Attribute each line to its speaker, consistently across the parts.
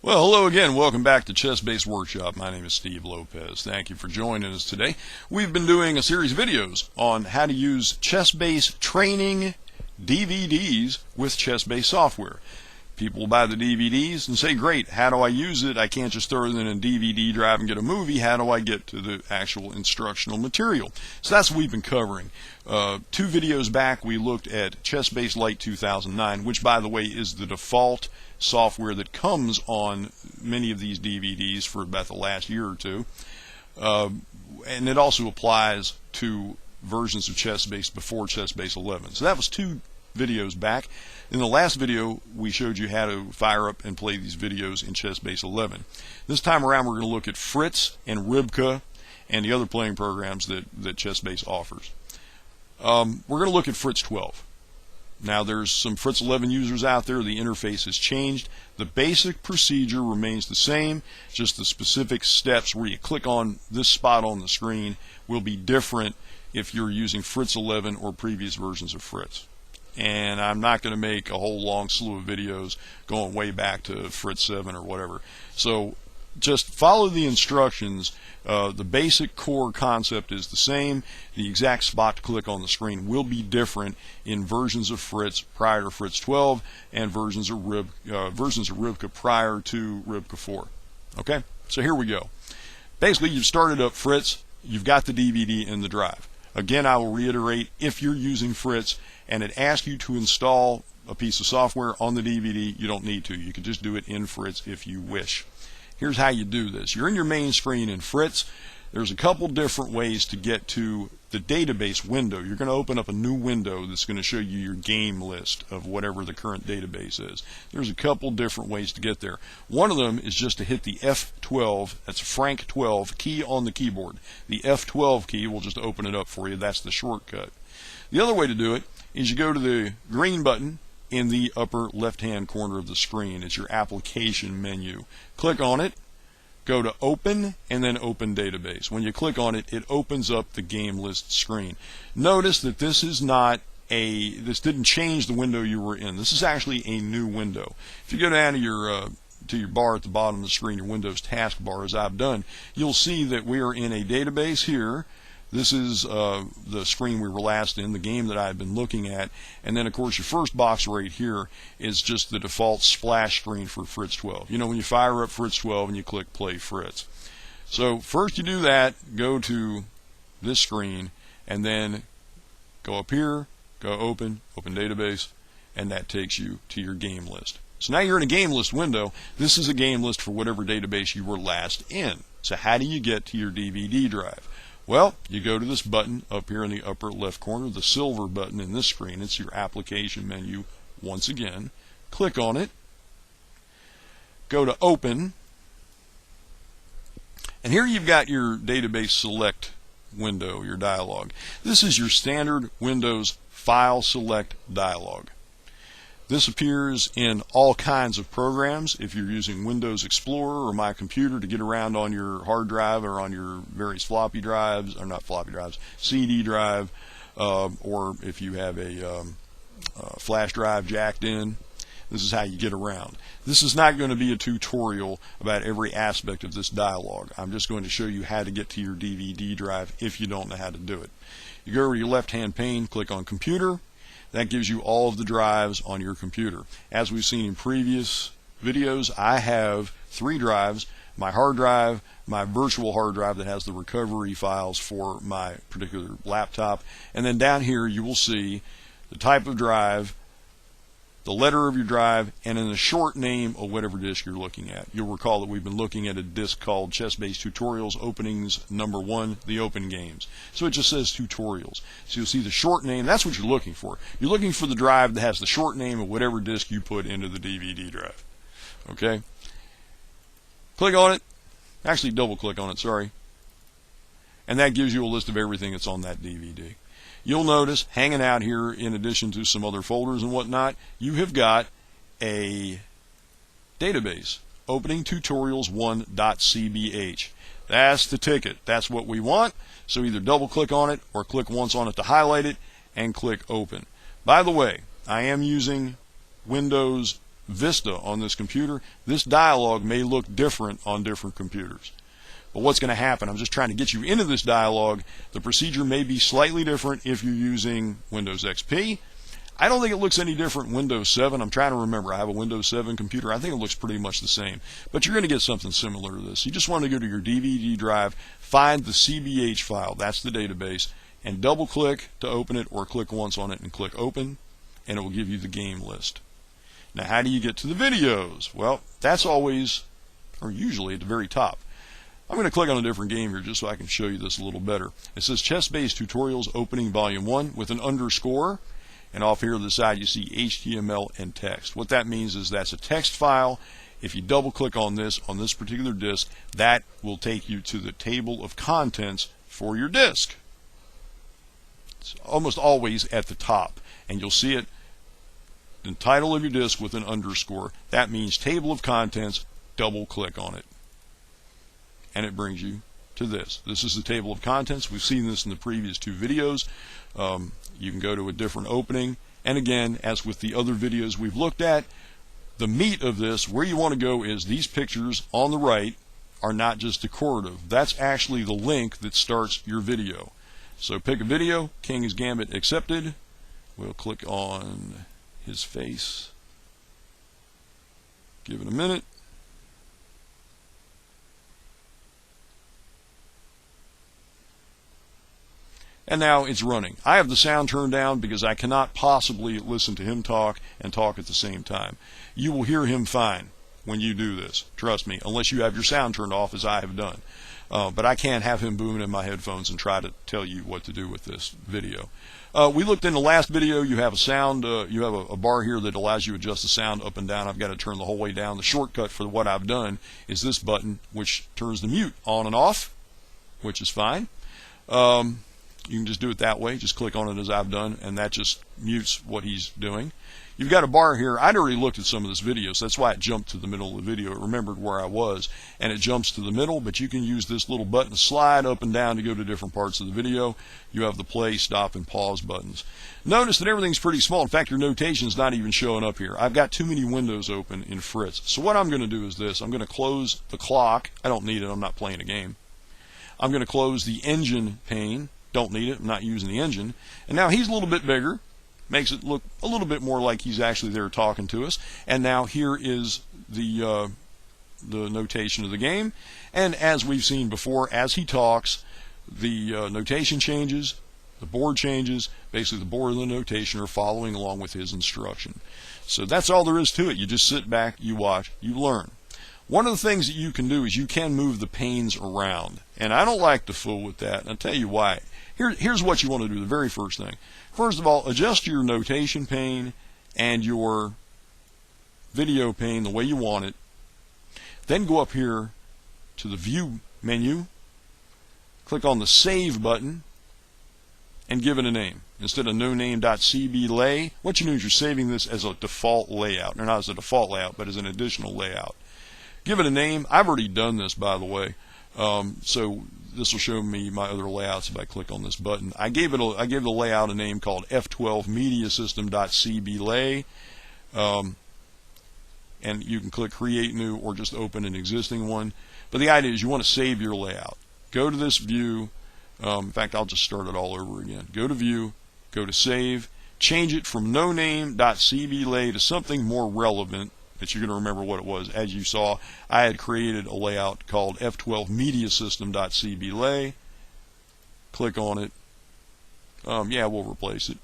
Speaker 1: Well, hello again. Welcome back to ChessBase Workshop. My name is Steve Lopez. Thank you for joining us today. We've been doing a series of videos on how to use ChessBase training DVDs with ChessBase software. People buy the DVDs and say, great, how do I use it? I can't just throw it in a DVD drive and get a movie. How do I get to the actual instructional material? So that's what we've been covering. 2 videos back, we looked at ChessBase Lite 2009, which, by the way, is the default software that comes on many of these DVDs for about the last year or two. And it also applies to versions of ChessBase before ChessBase 11. So that was 2 videos back. In the last video, we showed you how to fire up and play these videos in ChessBase 11. This time around, we're going to look at Fritz and Rybka and the other playing programs that ChessBase offers. We're going to look at Fritz 12. Now, there's some Fritz 11 users out there. The interface has changed. The basic procedure remains the same. Just the specific steps where you click on this spot on the screen will be different if you're using Fritz 11 or previous versions of Fritz. And I'm not going to make a whole long slew of videos going way back to Fritz 7 or whatever. So just follow the instructions. The basic core concept is the same. The exact spot to click on the screen will be different in versions of Fritz prior to Fritz 12 and versions of Rybka prior to Rybka 4. Okay, so here we go. Basically, you've started up Fritz. You've got the DVD in the drive. Again, I will reiterate, if you're using Fritz and it asks you to install a piece of software on the DVD, you don't need to. You can just do it in Fritz if you wish. Here's how you do this. You're in your main screen in Fritz. There's a couple different ways to get to the database window. You're going to open up a new window that's going to show you your game list of whatever the current database is. There's a couple different ways to get there. One of them is just to hit the F12, that's Frank 12 key on the keyboard. The F12 key will just open it up for you. That's the shortcut. The other way to do it is you go to the green button in the upper left-hand corner of the screen. It's your application menu. Click on it, go to Open, and then Open Database. When you click on it, it opens up the game list screen. Notice that this didn't change the window you were in. This is actually a new window. If you go down to your bar at the bottom of the screen, your Windows taskbar, as I've done, you'll see that we are in a database here. This is the screen we were last in, the game that I had been looking at. And then, of course, your first box right here is just the default splash screen for Fritz 12. You know, when you fire up Fritz 12 and you click Play Fritz. So first you do that, go to this screen, and then go up here, go Open Database, and that takes you to your game list. So now you're in a game list window. This is a game list for whatever database you were last in. So how do you get to your DVD drive? Well, you go to this button up here in the upper left corner, the silver button in this screen. It's your application menu once again. Click on it. Go to Open. And here you've got your database select window, your dialog. This is your standard Windows file select dialog. This appears in all kinds of programs. If you're using Windows Explorer or My Computer to get around on your hard drive or on your various floppy drives, or not floppy drives, CD drive, or if you have a flash drive jacked in, this is how you get around. This is not going to be a tutorial about every aspect of this dialog. I'm just going to show you how to get to your DVD drive if you don't know how to do it. You go over to your left-hand pane, click on Computer. That gives you all of the drives on your computer. As we've seen in previous videos, I have 3 drives: my hard drive, my virtual hard drive that has the recovery files for my particular laptop, and then down here you will see the type of drive, the letter of your drive, and then the short name of whatever disk you're looking at. You'll recall that we've been looking at a disk called ChessBase Tutorials Openings Number 1, the Open Games. So it just says Tutorials. So you'll see the short name. That's what you're looking for. You're looking for the drive that has the short name of whatever disk you put into the DVD drive. Okay? Click on it. Actually, double click on it, sorry. And that gives you a list of everything that's on that DVD. You'll notice hanging out here, in addition to some other folders and whatnot, you have got a database, Opening Tutorials 1.cbh. That's the ticket. That's what we want. So either double click on it or click once on it to highlight it and click Open. By the way, I am using Windows Vista on this computer, this dialog may look different on different computers. But what's going to happen, I'm just trying to get you into this dialog. The procedure may be slightly different if you're using Windows XP. I don't think it looks any different in Windows 7. I'm trying to remember. I have a Windows 7 computer. I think it looks pretty much the same. But you're going to get something similar to this. You just want to go to your DVD drive, find the CBH file, that's the database, and double click to open it, or click once on it and click open, and it will give you the game list. Now, how do you get to the videos? Well, that's always, or usually, at the very top. I'm going to click on a different game here just so I can show you this a little better. It says ChessBase Tutorials Opening Volume 1 with an underscore, and off here to the side you see HTML and text. What that means is that's a text file. If you double click on this particular disk, that will take you to the table of contents for your disk. It's almost always at the top, and you'll see it, the title of your disk with an underscore. That means table of contents. Double click on it, and it brings you to this. This is the table of contents. We've seen this in the previous two videos. You can go to a different opening, and again, as with the other videos we've looked at, the meat of this, where you want to go, is these pictures on the right are not just decorative. That's actually the link that starts your video. So pick a video, King's Gambit accepted. We'll click on his face. Give it a minute. And now it's running. I have the sound turned down because I cannot possibly listen to him talk and talk at the same time. You will hear him fine when you do this. Trust me, unless you have your sound turned off, as I have done. But I can't have him booming in my headphones and try to tell you what to do with this video. We looked in the last video. You have a sound, you have a bar here that allows you to adjust the sound up and down. I've got to turn the whole way down. The shortcut for what I've done is this button, which turns the mute on and off, which is fine. You can just do it that way. Just click on it as I've done, and that just mutes what he's doing. You've got a bar here. I'd already looked at some of this video, so that's why it jumped to the middle of the video. It remembered where I was, and it jumps to the middle, but you can use this little button to slide up and down to go to different parts of the video. You have the play, stop, and pause buttons. Notice that everything's pretty small. In fact, your notation's not even showing up here. I've got too many windows open in Fritz. So what I'm going to do is this. I'm going to close the clock. I don't need it. I'm not playing a game. I'm going to close the engine pane. Don't need it. I'm not using the engine. And now he's a little bit bigger. Makes it look a little bit more like he's actually there talking to us. And now here is the notation of the game. And as we've seen before, as he talks, the notation changes, the board changes. Basically, the board and the notation are following along with his instruction. So that's all there is to it. You just sit back, you watch, you learn. One of the things that you can do is you can move the panes around. And I don't like to fool with that. And I'll tell you why. Here's what you want to do, the very first thing. First of all, adjust your notation pane and your video pane the way you want it. Then go up here to the View menu, click on the Save button, and give it a name. Instead of noname.cblay, what you do is you're saving this as a default layout. Or not as a default layout, but as an additional layout. Give it a name. I've already done this, by the way. So this will show me my other layouts if I click on this button. I gave the layout a name called F12mediasystem.cblay. And you can click Create New or just open an existing one. But the idea is you want to save your layout. Go to this view. In fact, I'll just start it all over again. Go to View, go to Save, change it from noname.cblay to something more relevant that you're going to remember what it was. As you saw, I had created a layout called F12mediasystem.cblay. Click on it. Yeah, we'll replace it.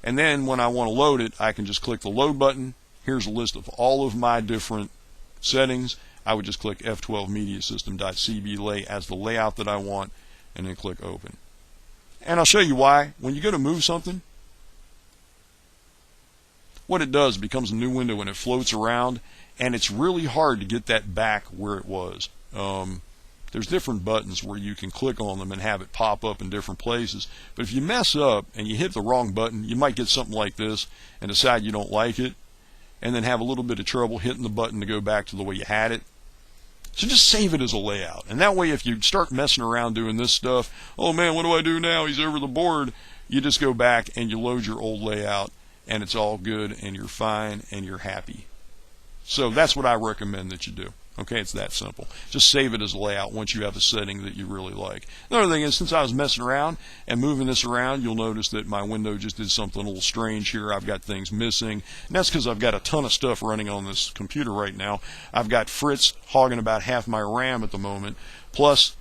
Speaker 1: And then when I want to load it, I can just click the Load button. Here's a list of all of my different settings. I would just click F12mediasystem.cblay as the layout that I want, and then click Open. And I'll show you why. When you go to move something, what it does, it becomes a new window and it floats around, and it's really hard to get that back where it was. There's different buttons where you can click on them and have it pop up in different places. But if you mess up and you hit the wrong button, you might get something like this and decide you don't like it, and then have a little bit of trouble hitting the button to go back to the way you had it. So just save it as a layout. And that way, if you start messing around doing this stuff, oh man, what do I do now? He's over the board. You just go back and you load your old layout, and it's all good, and you're fine, and you're happy. So that's what I recommend that you do. Okay, it's that simple. Just save it as a layout once you have a setting that you really like. Another thing is, since I was messing around and moving this around, you'll notice that my window just did something a little strange here. I've got things missing, and that's because I've got a ton of stuff running on this computer right now. I've got Fritz hogging about half my RAM at the moment, plus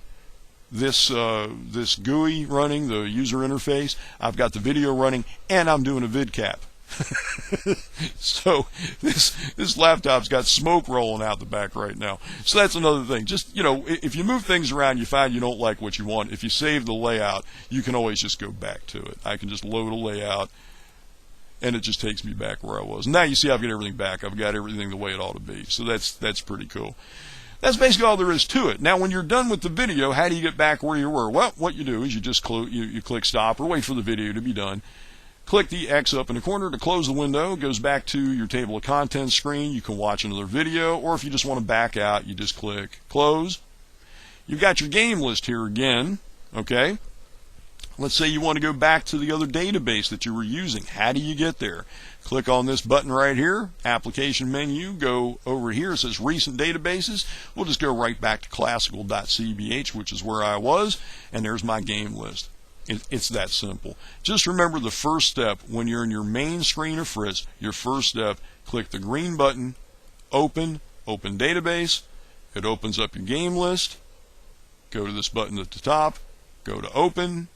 Speaker 1: this GUI running, the user interface. I've got the video running, and I'm doing a vid cap. So this laptop's got smoke rolling out the back right now. So that's another thing. Just, if you move things around, you find you don't like what you want. If you save the layout, you can always just go back to it. I can just load a layout, and it just takes me back where I was. Now you see I've got everything back. I've got everything the way it ought to be. So that's pretty cool. That's basically all there is to it. Now, when you're done with the video, how do you get back where you were? Well, what you do is you just you click stop or wait for the video to be done. Click the X up in the corner to close the window. It goes back to your table of contents screen. You can watch another video, or if you just want to back out, you just click close. You've got your game list here again, okay? Let's say you want to go back to the other database that you were using. How do you get there? Click on this button right here, application menu, go over here. It says recent databases. We'll just go right back to classical.cbh, which is where I was, and there's my game list. It's that simple. Just remember the first step when you're in your main screen of Fritz, your first step, click the green button, open database. It opens up your game list. Go to this button at the top, go to open.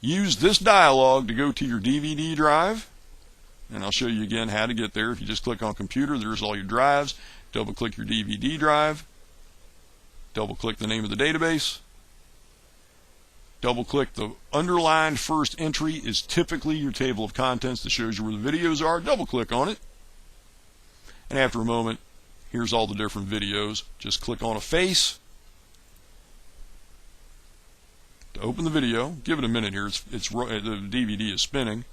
Speaker 1: Use this dialog to go to your DVD drive, and I'll show you again how to get there. If you just click on computer, there's all your drives. Double click your DVD drive. Double click the name of the database. Double click the underlined first entry is typically your table of contents that shows you where the videos are. Double click on it. And after a moment, here's all the different videos. Just click on a face to open the video. Give it a minute here. The DVD is spinning.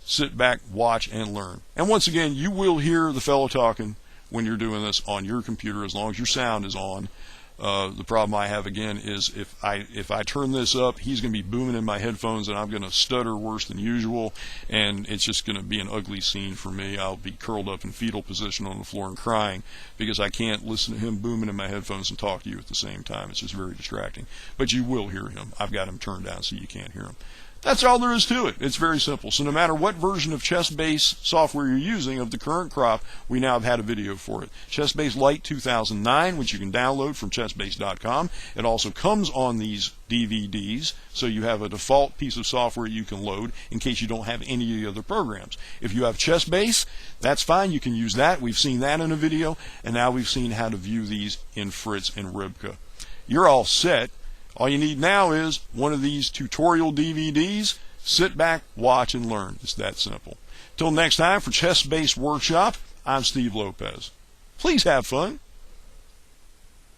Speaker 1: Sit back, watch, and learn. And once again, you will hear the fellow talking when you're doing this on your computer as long as your sound is on. The problem I have again is if I turn this up, he's going to be booming in my headphones, and I'm going to stutter worse than usual, and it's just going to be an ugly scene for me. I'll be curled up in fetal position on the floor and crying because I can't listen to him booming in my headphones and talk to you at the same time. It's just very distracting. But you will hear him. I've got him turned down so you can't hear him. That's all there is to it. It's very simple. So no matter what version of ChessBase software you're using of the current crop, we now have had a video for it. ChessBase Lite 2009, which you can download from chessbase.com. It also comes on these DVDs, so you have a default piece of software you can load in case you don't have any of the other programs. If you have ChessBase, that's fine. You can use that. We've seen that in a video, and now we've seen how to view these in Fritz and Rybka. You're all set. All you need now is one of these tutorial DVDs. Sit back, watch, and learn. It's that simple. Till next time, for ChessBase Workshop, I'm Steve Lopez. Please have fun.